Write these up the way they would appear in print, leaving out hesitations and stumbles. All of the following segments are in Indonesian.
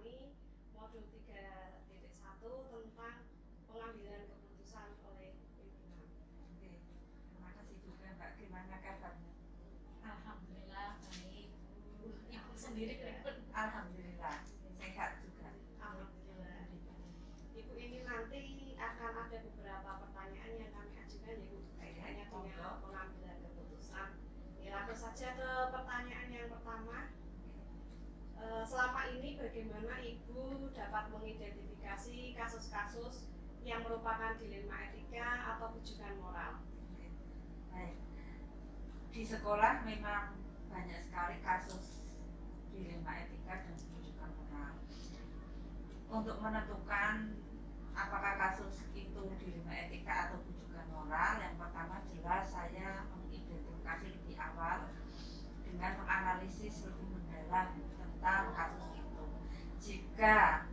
Sani modul 3.1 tentang pengambilan keputusan oleh pimpinan. Oke, terima kasih juga Mbak. Gimana kabarnya? Alhamdulillah baik. Ibu sendiri Alhamdulillah sehat juga. Alhamdulillah. Ibu ini nanti akan ada beberapa pertanyaan yang kami ajukan ya Bu, kaitannya dengan pengambilan keputusan. Ya, langsung saja ke pertanyaan yang pertama. Selama ini bagaimana Ibu dapat mengidentifikasi kasus-kasus yang merupakan dilema etika atau bujukan moral? Baik. Di sekolah memang banyak sekali kasus dilema etika dan bujukan moral. Untuk menentukan apakah kasus itu dilema etika atau bujukan moral, yang pertama jelas saya mengidentifikasi lebih awal dengan menganalisis lebih mendalam tentang kasus itu. Jika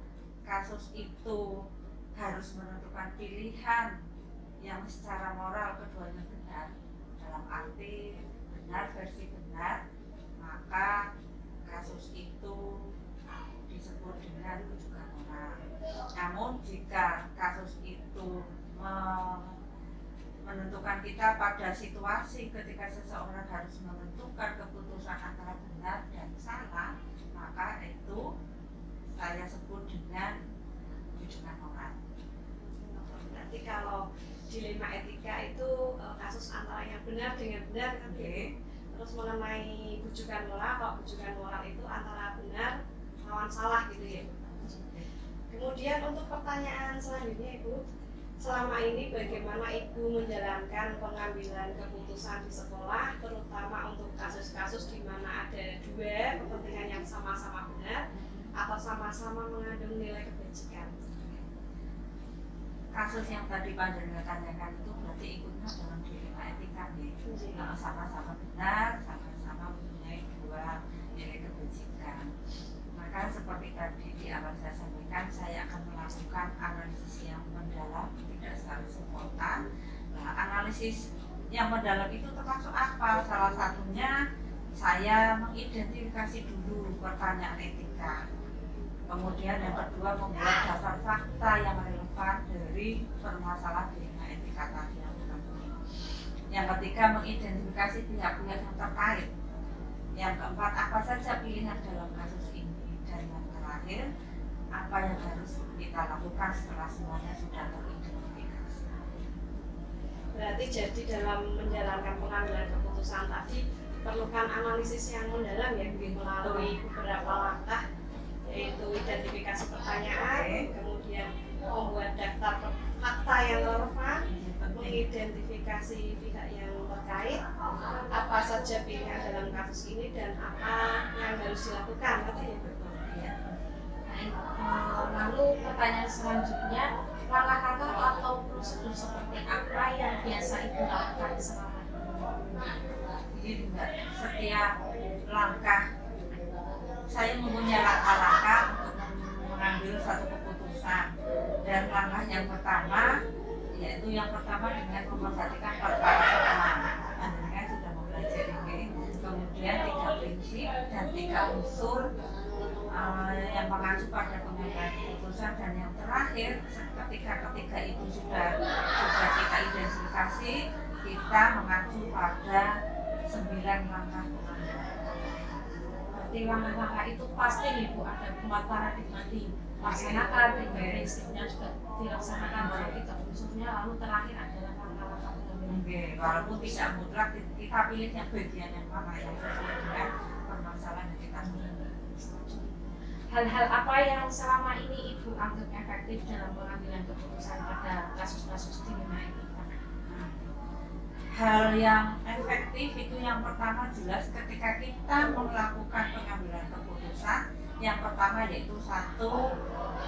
kasus itu harus menentukan pilihan yang secara moral keduanya benar, dalam arti benar versi benar, maka kasus itu disebut dengan bujukan moral. Namun jika kasus itu menentukan kita pada situasi ketika seseorang harus menentukan keputusan antara benar dan salah, maka itu saya sebut dengan bujukan moral. Berarti kalau dilema etika itu kasus antara yang benar dengan benar kan? Okay. Terus mengenai bujukan moral, kalau bujukan moral itu antara benar lawan salah gitu ya. Kemudian untuk pertanyaan selanjutnya Ibu, selama ini bagaimana Ibu menjalankan pengambilan keputusan di sekolah, terutama untuk kasus-kasus di mana ada dua kepentingan yang sama-sama benar atau sama-sama mengandung nilai kebajikan? Kasus yang tadi Panjenengan tanyakan itu berarti ikutnya dalam dilema etika nih. Sama-sama benar, sama-sama mempunyai dua nilai kebajikan. Maka seperti tadi di awal saya sampaikan, saya akan melakukan analisis yang mendalam, tidak secara spontan. Nah, analisis yang mendalam itu termasuk apa? Salah satunya saya mengidentifikasi dulu pertanyaan etika. Kemudian yang kedua membuat daftar fakta yang relevan dari permasalahan dilema etika tadi yang pertama. Yang ketiga mengidentifikasi pihak-pihak yang terkait. Yang keempat apa saja pilihan dalam kasus ini. Dan yang terakhir apa yang harus kita lakukan setelah semuanya sudah teridentifikasi. Berarti jadi dalam menjalankan pengambilan keputusan tadi diperlukan analisis yang mendalam ya, melalui beberapa langkah, yaitu identifikasi pertanyaan, kemudian membuat daftar fakta yang relevan, mengidentifikasi pihak yang terkait, apa saja pilihan dalam kasus ini dan apa yang harus dilakukan, katanya betul. Ya. Lalu pertanyaan selanjutnya, langkah-langkah atau prosedur seperti apa yang biasa Ibu lakukan selama Begini Mbak, setiap langkah saya mempunyai langkah-langkah untuk mengambil satu keputusan. Dan langkah yang pertama yaitu dengan memperhatikan pertanyaan. Panjenengan sudah mempelajari ini. Kemudian 3 prinsip dan 3 unsur yang mengacu pada pengambilan keputusan, dan yang terakhir ketika itu sudah kita identifikasi, kita mengacu pada 9 langkah pengambilan. Berarti langkah-langkah itu pasti Ibu ada pemaparan dilaksanakan, prinsipnya juga dilaksanakan, berarti 3 unsurnya, lalu terakhir adalah langkah-langkah pengambilan. Walaupun tidak mutlak, kita pilih yang bagian yang mana yang sesuai dengan permasalahan yang kita miliki. Hal-hal apa yang selama ini Ibu anggap efektif dalam pengambilan keputusan pada kasus-kasus dilema etika? Hal yang efektif itu yang pertama jelas ketika kita melakukan pengambilan keputusan. Yang pertama yaitu satu,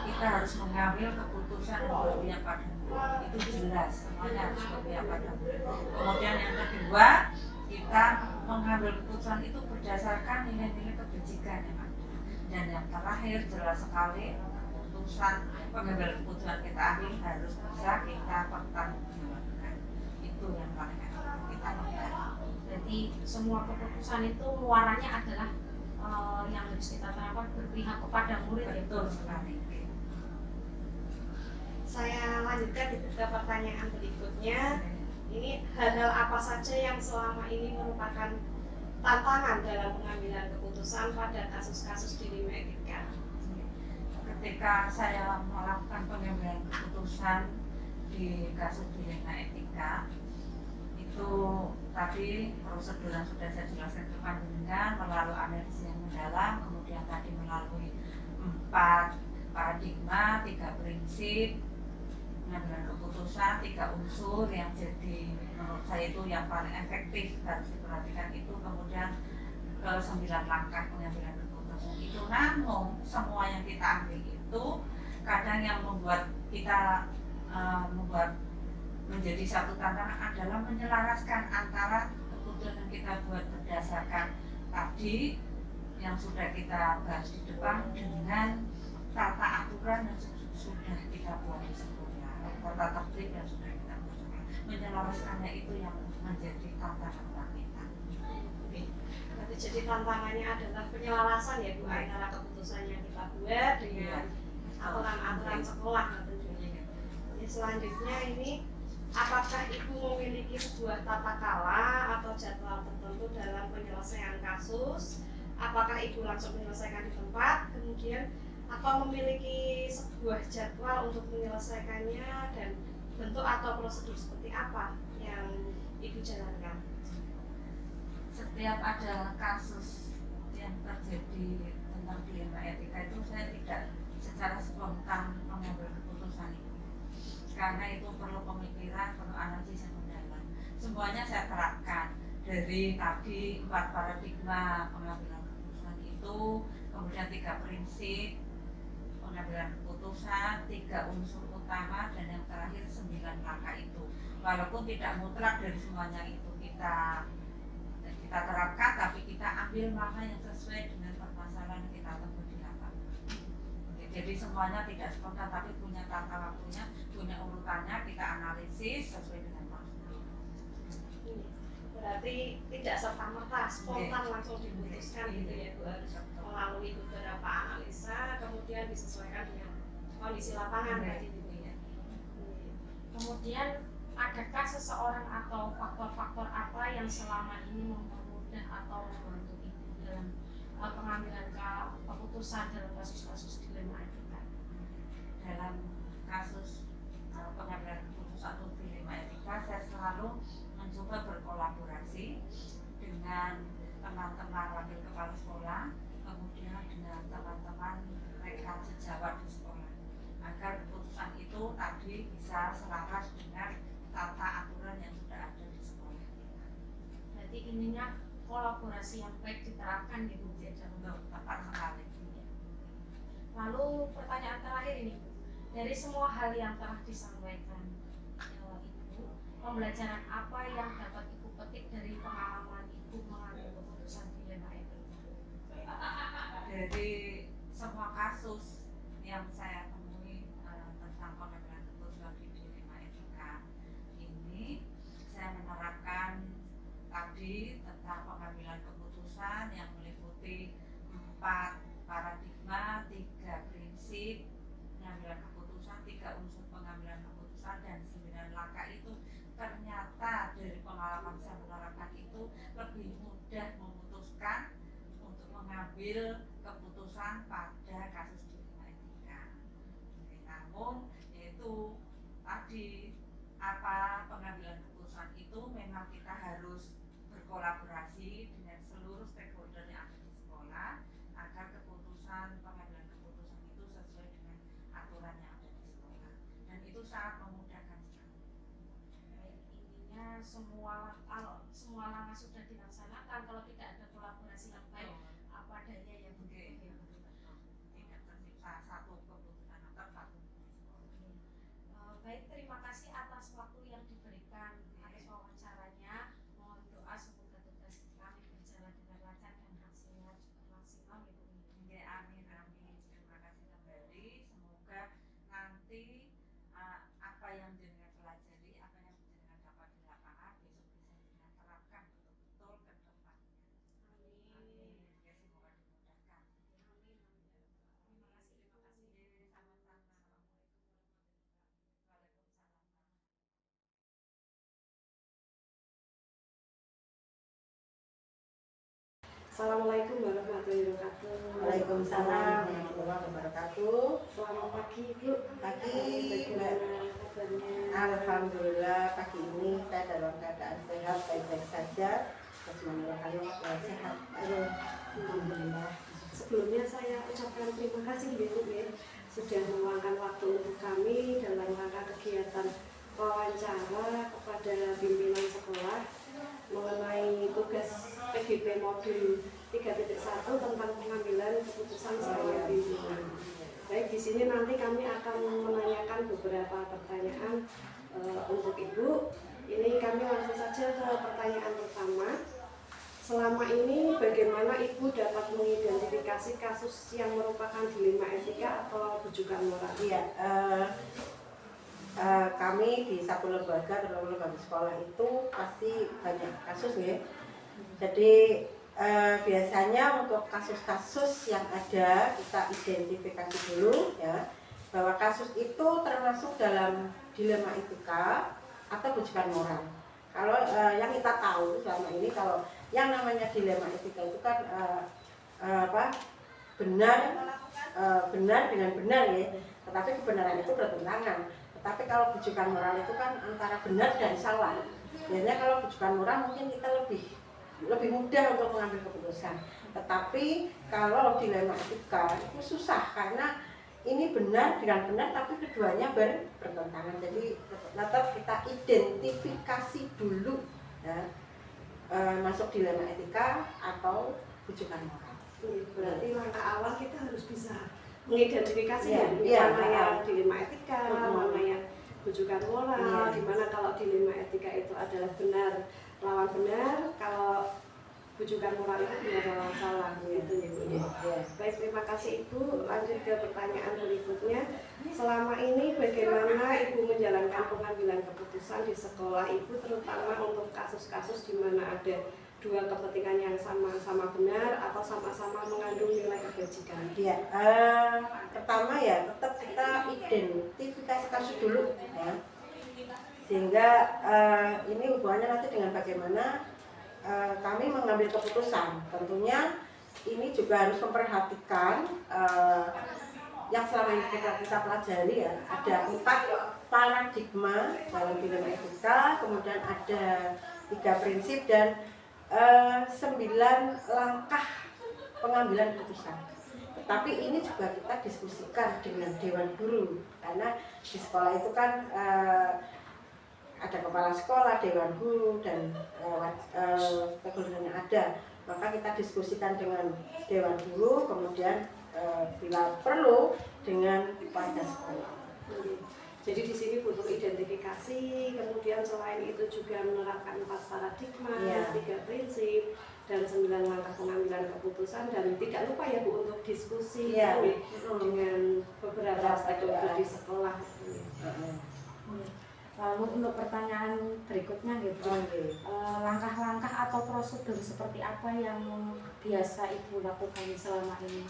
kita harus mengambil keputusan yang berpihak pada murid. Itu jelas, semuanya harus berpihak pada murid. Kemudian yang kedua, kita mengambil keputusan itu berdasarkan nilai-nilai kebajikan yang ada. Dan yang terakhir jelas sekali, pengambilan keputusan kita ambil harus bisa kita pertanggungjawabkan. Itu yang paling efektif kita lakukan. Berarti semua keputusan itu muaranya adalah yang harus kita terapkan berpihak kepada murid ya Bu. Betul sekali. Saya lanjutkan ke pertanyaan berikutnya. Ini hal-hal apa saja yang selama ini merupakan tantangan dalam pengambilan keputusan pada kasus-kasus dilema etika? Ketika saya melakukan pengambilan keputusan di kasus dilema etika, itu tadi prosedur yang sudah saya jelaskan ke panjenengan melalui analisis yang mendalam, kemudian tadi melalui 4 paradigma, 3 prinsip pengambilan keputusan, 3 unsur yang jadi menurut saya itu yang paling efektif harus diperhatikan itu, kemudian ke 9 langkah pengambilan keputusan itu. Namun semua yang kita ambil itu kadang yang membuat kita membuat menjadi satu tantangan adalah menyelaraskan antara keputusan yang kita buat berdasarkan tadi yang sudah kita bahas di depan dengan tata aturan yang sudah kita buat di sekolah, tata tertib yang sudah kita buat. Menyelaraskannya itu yang menjadi tantangan kita. Berarti jadi tantangannya adalah penyelarasan ya Bu, antara keputusan yang kita buat dengan aturan-aturan sekolah tentunya. Selanjutnya ini, apakah Ibu memiliki sebuah tata kala atau jadwal tertentu dalam penyelesaian kasus? Apakah Ibu langsung menyelesaikan di tempat, kemudian atau memiliki sebuah jadwal untuk menyelesaikannya, dan bentuk atau prosedur seperti apa yang Ibu jalankan? Setiap ada kasus yang terjadi tentang dilema etika itu saya tidak secara spontan mengambil keputusan itu, karena itu perlu pemikiran, perlu analisis yang mendalam. Semuanya saya terapkan dari tadi 4 paradigma pengambilan keputusan itu, kemudian 3 prinsip pengambilan keputusan, 3 unsur utama, dan yang terakhir 9 langkah itu. Walaupun tidak mutlak dari semuanya itu kita terapkan, tapi kita ambil mana yang sesuai dengan permasalahan yang kita temui di lapangan. Jadi semuanya tidak spontan, tapi punya tata waktunya, punya urutannya, kita analisis sesuai dengan prosedur. Berarti tidak serta-merta spontan langsung diputuskan gitu ya Bu, harus melalui beberapa analisa, kemudian disesuaikan dengan kondisi lapangan tadi gitu ya. Kemudian adakah seseorang atau faktor-faktor apa yang selama ini mempermudah atau membantu Ibu dalam pengambilan keputusan dalam kasus-kasus dilema etika? Dalam kasus pengambilan keputusan atau dilema etika, saya selalu mencoba berkolaborasi dengan teman-teman wakil kepala sekolah, kemudian dengan teman-teman rekan sejawat di sekolah, agar keputusan itu tadi bisa selaras dengan tata aturan yang sudah ada di sekolah kita. Berarti ininya kolaborasi yang baik diterapkan gitu ya, tepat sekali. Lalu pertanyaan terakhir ini Bu, dari semua hal yang telah disampaikan Ibu, pembelajaran apa yang dapat Ibu petik dari pengalaman Ibu mengambil keputusan dilema etika? Dari semua kasus yang saya temui tentang pengambilan keputusan di dilema etika ini, saya menerapkan tadi tentang pengambilan keputusan yang meliputi 4 paradigma, 3 prinsip pengambilan keputusan, 3 unsur pengambilan keputusan, dan 9 langkah itu. Ternyata dari pengalaman saya menerapkan itu lebih mudah memutuskan untuk mengambil keputusan pada kasus dilema etika. Namun yaitu tadi apa pengambilan keputusan itu memang kita harus berkolaborasi dengan seluruh stakeholder yang ada di sekolah agar keputusan pengambilan keputusan itu sesuai dengan aturan yang ada di sekolah, dan itu sangat memudahkan sekali. Intinya semua langkah sudah dilaksanakan, kalau tidak ada kolaborasi yang baik apa daya ya Bu. Tidak tercipta satu keputusan atau satu. Baik, terima kasih atas waktu yang diberikan, atas wawancaranya. Mohon doa semoga tugas kami berjalan dengan lancar dan hasilnya juga maksimal ya Bu. Amin, amin. Terima kasih kembali. Semoga nanti apa yang jenengan pelajari, apa yang jenengan dapat di lapangan besok bisa jenengan terapkan betul-betul ke depannya. Amin. Amin. Ya, semoga Assalamualaikum warahmatullahi wabarakatuh. Waalaikumsalam warahmatullahi wabarakatuh. Selamat pagi Bu. Pagi, Bagaimana kabarnya? Alhamdulillah pagi ini saya dalam keadaan sehat, baik-baik saja. Bismillahirrahmanirrahim, sehat. Alhamdulillah. Sebelumnya saya ucapkan terima kasih Bu ya, sudah meluangkan waktu untuk kami dalam rangka kegiatan wawancara kepada pimpinan sekolah mengenai tugas PGP modul 3.1 tentang pengambilan keputusan selama pimpinan. Baik, di sini nanti kami akan menanyakan beberapa pertanyaan untuk Ibu. Ini kami langsung saja ke pertanyaan pertama. Selama ini bagaimana Ibu dapat mengidentifikasi kasus yang merupakan dilema etika atau rujukan moral? Iya, kami di satu lembaga, terutama lembaga sekolah itu pasti banyak kasus ya. Jadi biasanya untuk kasus-kasus yang ada kita identifikasi dulu ya, bahwa kasus itu termasuk dalam dilema etika atau rujukan moral. Kalau yang kita tahu selama ini, kalau yang namanya dilema etika itu kan benar dengan benar ya, tetapi kebenaran itu bertentangan. Tapi kalau rujukan moral itu kan antara benar dan salah. Biasanya kalau rujukan moral mungkin kita lebih mudah untuk mengambil keputusan. Tetapi kalau dilema etika itu susah, karena ini benar dengan benar tapi keduanya bertentangan. Jadi tetap kita identifikasi dulu ya, masuk dilema etika atau rujukan moral. Berarti langkah awal kita harus bisa mengidentifikasi mana yang dilema etika, mana yang rujukan moral, dimana kalau dilema etika itu adalah benar lawan benar, kalau rujukan moral itu benar lawan salah, gitu ya Bu. Baik, terima kasih Ibu. Lanjut ke pertanyaan berikutnya. Selama ini bagaimana Ibu menjalankan pengambilan keputusan di sekolah Ibu, terutama untuk kasus-kasus di mana ada dua kepentingan yang sama-sama benar atau sama-sama mengandung nilai kebajikan? Ya, pertama ya tetap kita identifikasi kasus dulu ya, sehingga ini hubungannya nanti dengan bagaimana kami mengambil keputusan. Tentunya ini juga harus memperhatikan yang selama ini kita pelajari ya, ada 4 paradigma dalam dilema etika, kemudian ada 3 prinsip dan 9 langkah pengambilan keputusan. Tapi ini juga kita diskusikan dengan Dewan Guru, karena di sekolah itu kan ada kepala sekolah, Dewan Guru, dan stakeholder yang ada. Maka kita diskusikan dengan Dewan Guru, kemudian bila perlu dengan warga sekolah. Jadi di sini butuh identifikasi, kemudian selain itu juga menerapkan 4 paradigma, 3 prinsip, dan 9 langkah pengambilan keputusan, dan tidak lupa ya Bu untuk diskusi dengan beberapa stakeholder di sekolah. Lalu untuk pertanyaan berikutnya gitu, langkah-langkah atau prosedur seperti apa yang biasa Ibu lakukan selama ini?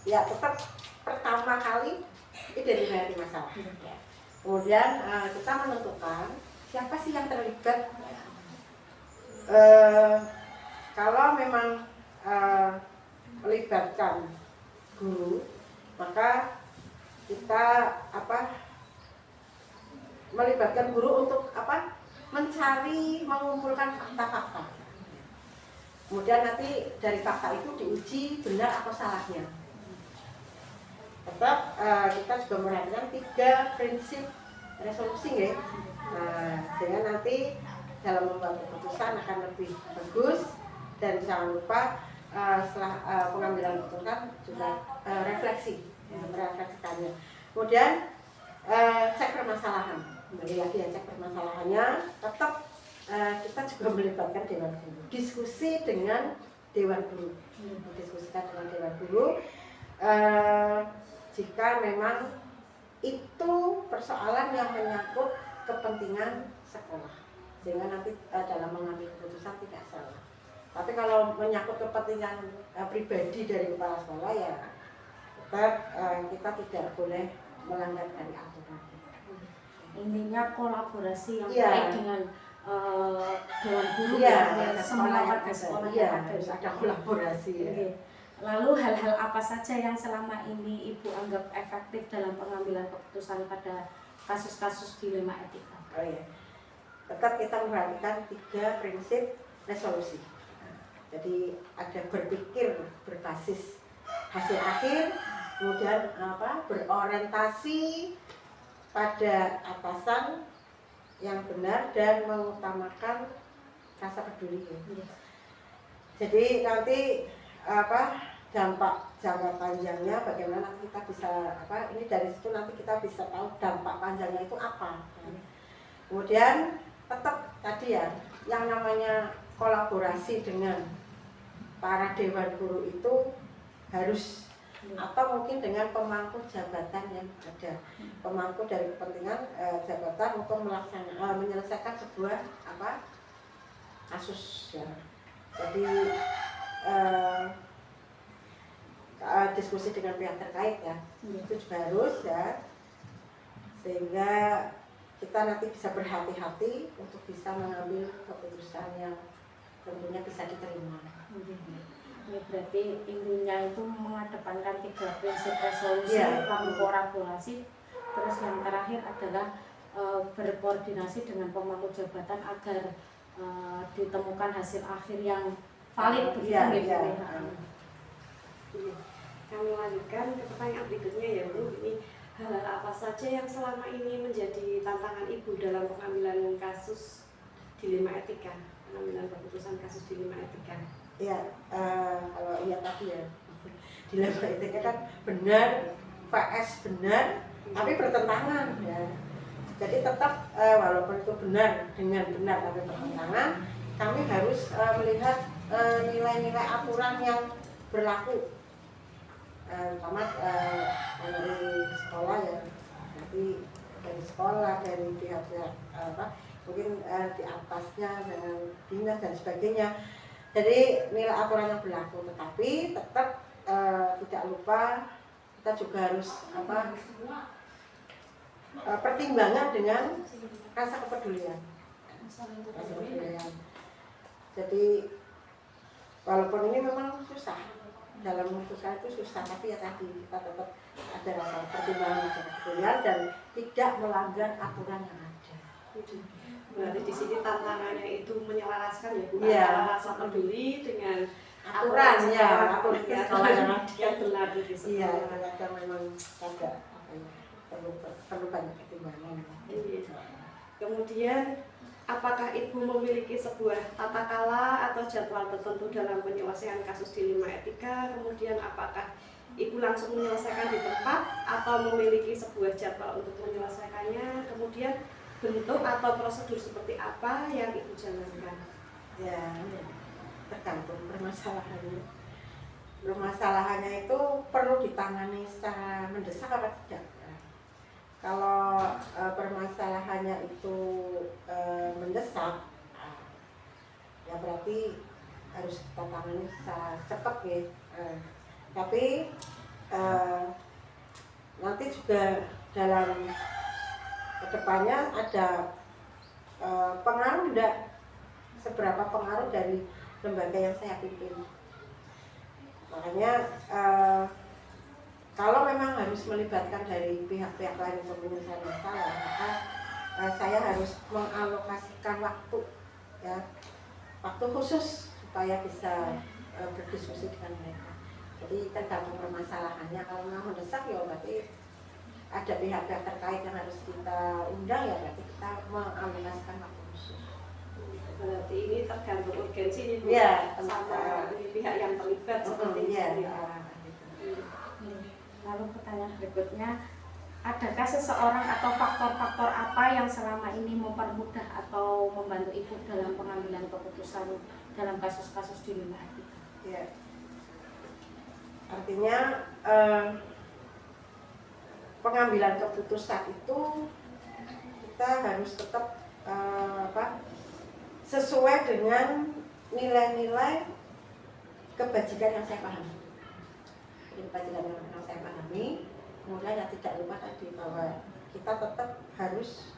Ya, tetap pertama kali identifikasi masalah. Kemudian kita menentukan siapa sih yang terlibat. Kalau memang melibatkan guru, maka kita melibatkan guru untuk mengumpulkan fakta-fakta. Kemudian nanti dari fakta itu diuji benar atau salahnya. Tetap kita juga memperhatikan 3 prinsip resolusi ya. Sehingga nanti dalam membuat keputusan akan lebih bagus, dan jangan lupa setelah pengambilan keputusan juga merefleksikannya. Kemudian cek permasalahan, kembali lagi ya, cek permasalahannya. Tetap kita juga melibatkan Dewan Guru, diskusi dengan Dewan Guru, diskusikan dengan Dewan Guru. Jika memang itu persoalan yang menyangkut kepentingan sekolah, sehingga nanti dalam mengambil keputusan tidak salah. Tapi kalau menyangkut kepentingan pribadi dari kepala sekolah, ya tetap kita tidak boleh melanggar dari aturan. Intinya kolaborasi yang Iya. baik dengan dewan guru Iya, ya, semua warga sekolah iya, yang ada. harus ada kolaborasi ya. Oke. Lalu hal-hal apa saja yang selama ini Ibu anggap efektif dalam pengambilan keputusan pada kasus-kasus dilema etika? Oh iya, tetap kita memperhatikan 3 prinsip resolusi. Jadi ada berpikir berbasis hasil akhir, kemudian berorientasi pada atasan yang benar dan mengutamakan rasa peduli. Jadi nanti dampak jangka panjangnya bagaimana nanti kita bisa ini dari situ nanti kita bisa tahu dampak panjangnya itu apa. Kemudian tetap tadi ya yang namanya kolaborasi dengan para dewan guru itu harus atau mungkin dengan pemangku jabatan yang ada, pemangku dari kepentingan jabatan untuk menyelesaikan sebuah kasus ya. Jadi diskusi dengan pihak terkait ya, itu juga harus ya, sehingga kita nanti bisa berhati-hati untuk bisa mengambil keputusan yang tentunya bisa diterima. Ya, berarti intinya itu mengedepankan 3 prinsip resolusi, Ya. lalu kolaborasi, terus yang terakhir adalah berkoordinasi dengan pemangku jabatan agar ditemukan hasil akhir yang valid begitu Ya, gitu ya. ya. Kami lanjutkan ke pertanyaan berikutnya ya Bu. Ini hal-hal apa saja yang selama ini menjadi tantangan Ibu dalam pengambilan kasus dilema etika, pengambilan keputusan kasus dilema etika? Ya, kalau iya tadi ya, dilema etika kan benar, VS benar, tapi bertentangan ya. Jadi tetap walaupun itu benar dengan benar tapi bertentangan, kami harus melihat nilai-nilai aturan yang berlaku, terutama dari sekolah ya, nanti dari sekolah, dari pihak-pihak mungkin di atasnya dengan dinas dan sebagainya. Jadi nilai aturan yang berlaku, tetapi tetap tidak lupa kita juga harus pertimbangan dengan rasa kepedulian. Jadi walaupun ini memang susah, dalam memutuskan itu susah, tapi ya tadi kita tetap ada rasa pertimbangan, rasa kepedulian dan tidak melanggar aturan yang ada. Berarti di sini tantangannya itu menyelaraskan ya Bu, Iya. antara rasa peduli dengan Aturan ya, aturan ya, sekolah yang ada. yang benar di Iya, sekolah. kadang memang ada perlu banyak pertimbangan. Iya. Kemudian apakah Ibu memiliki sebuah tata kala atau jadwal tertentu dalam penyelesaian kasus dilema etika? Kemudian apakah Ibu langsung menyelesaikan di tempat atau memiliki sebuah jadwal untuk menyelesaikannya? Kemudian bentuk atau prosedur seperti apa yang Ibu jalankan? Ya, tergantung permasalahannya. Permasalahannya itu perlu ditangani secara mendesak apa tidak? Kalau permasalahannya itu mendesak, ya berarti harus kita tangani secara cepat ya. Tapi nanti juga dalam kedepannya ada pengaruh enggak, seberapa pengaruh dari lembaga yang saya pimpin. Makanya kalau memang harus melibatkan dari pihak-pihak lain untuk menyelesaikan masalah, maka saya harus mengalokasikan waktu, ya, waktu khusus supaya bisa berdiskusi dengan mereka. Jadi tergantung permasalahannya. Kalau memang mendesak ya berarti ada pihak-pihak terkait yang harus kita undang, ya berarti kita mengalokasikan waktu khusus. Berarti ini tergantung urgensi Bu, Ya, sama pihak yang terlibat seperti ya, itu. Lalu pertanyaan berikutnya, adakah seseorang atau faktor-faktor apa yang selama ini mempermudah atau membantu Ibu dalam pengambilan keputusan dalam kasus-kasus dilema etika? Ya. Artinya pengambilan keputusan itu kita harus tetap sesuai dengan nilai-nilai kebajikan yang saya pahami. Kebajikan yang saya pahami, kemudian yang tidak lupa tadi bahwa kita tetap harus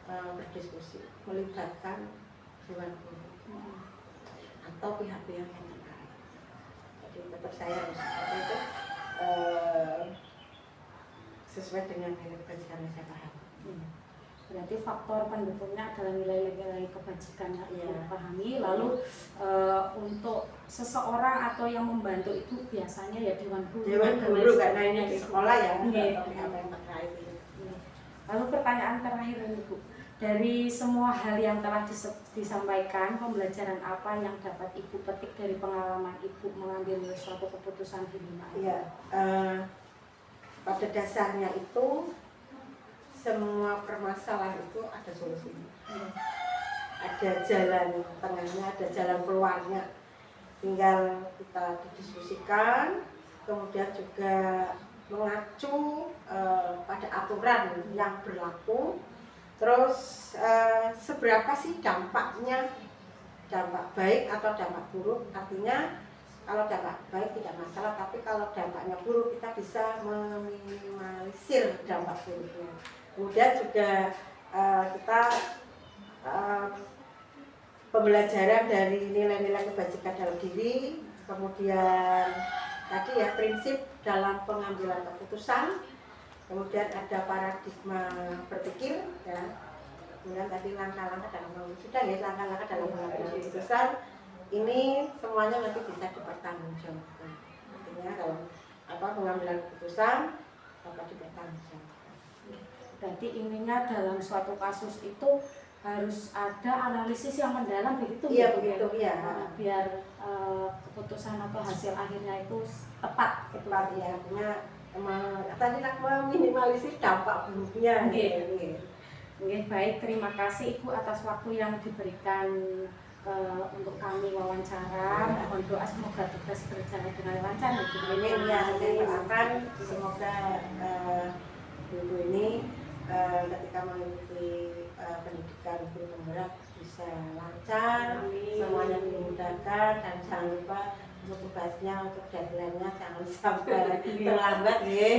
berdiskusi, melibatkan dewan guru atau pihak-pihak yang terkait. Jadi tetap saya harus seperti itu, sesuai dengan nilai kebajikan yang saya paham. Berarti faktor pendukungnya adalah nilai-nilai kebajikan yang Iya. dipahami. Lalu untuk seseorang atau yang membantu itu biasanya ya dewan guru. Dewan guru karena ini di sekolah ya, Iya. atau pihak yang terkait itu. Lalu pertanyaan terakhir ini Bu, dari semua hal yang telah disampaikan, pembelajaran apa yang dapat Ibu petik dari pengalaman Ibu mengambil suatu keputusan di Lima? Iya, pada dasarnya itu semua permasalahan itu ada solusinya, ada jalan tengahnya, ada jalan keluarnya. Tinggal kita didiskusikan, kemudian juga mengacu pada aturan yang berlaku. Terus seberapa sih dampaknya, dampak baik atau dampak buruk? Artinya kalau dampak baik tidak masalah, tapi kalau dampaknya buruk kita bisa meminimalisir dampak buruknya. Kemudian juga kita pembelajaran dari nilai-nilai kebajikan dalam diri, kemudian tadi ya prinsip dalam pengambilan keputusan, kemudian ada paradigma berpikir, ya. Kemudian tadi langkah-langkah dalam langkah-langkah dalam pengambilan keputusan. Ini semuanya nanti bisa dipertanggungjawabkan. Artinya dalam pengambilan keputusan dapat dipertanggungjawabkan. Berarti intinya dalam suatu kasus itu harus ada analisis yang mendalam begitu. Iya Bu, begitu ya. Biar keputusan atau hasil akhirnya itu tepat. Tepat ya. Artinya tadi meminimalisir dampak buruknya. Oke, baik, terima kasih Ibu atas waktu yang diberikan untuk kami wawancara. Mohon doa semoga tugas berjalan dengan lancar. Amin ya. Saya doakan semoga ibu ini ketika mengikuti pendidikan guru penggerak bisa lancar, semuanya dimudahkan, dan jangan lupa untuk tugasnya, untuk deadline-nya jangan sampai terlambat ya.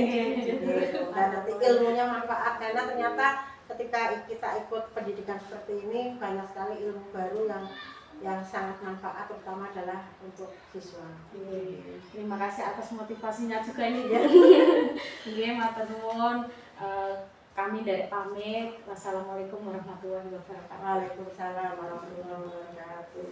Dan nanti ilmunya manfaat, karena ternyata ketika kita ikut pendidikan seperti ini banyak sekali ilmu baru yang sangat manfaat, terutama adalah untuk siswa. Terima kasih atas motivasinya juga ini. Oke, matur nuwun. Kami dari pamit. Wassalamualaikum warahmatullahi wabarakatuh. Waalaikumsalam warahmatullahi wabarakatuh.